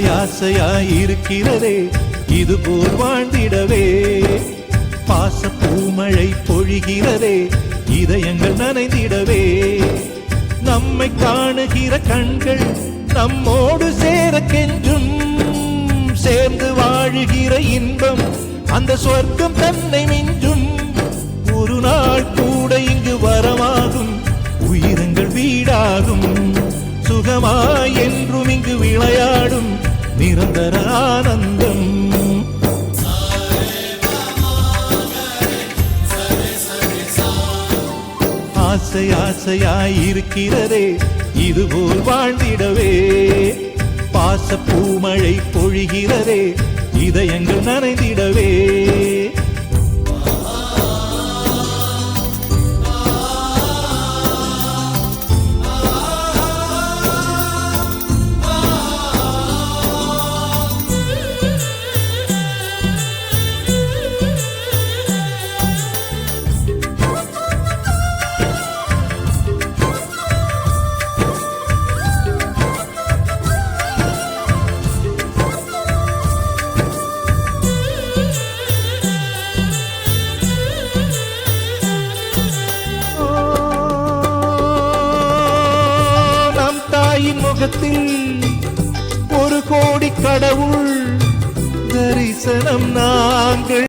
ஆசையாயிருக்கிறதே இதுபோல் வாழ்ந்திடவே. பாச பூமழை பொழிகிறதே இதயங்கள் நனைந்திடவே. நம்மை காணுகிற கண்கள் நம்மோடு சேர கெஞ்சும். சேர்ந்து வாழுகிற இன்பம் அந்த சொர்க்கம் தன்னை மிஞ்சும். ஒரு நாள் கூட இங்கு வரமாகும், உயிரங்கள் வீடாகும். சுகமாய் என்றும் இங்கு விளையாடும் நிரந்தர ஆனந்தம். ஆசையாயிருக்கிறதே இதுபோல் வாழ்ந்திடவே. பாச பூமழை பொழிகிறதே இதயங்கள் நனைந்திடவே. முகத்தில் ஒரு கோடி கடவுள் தரிசனம் நாங்கள்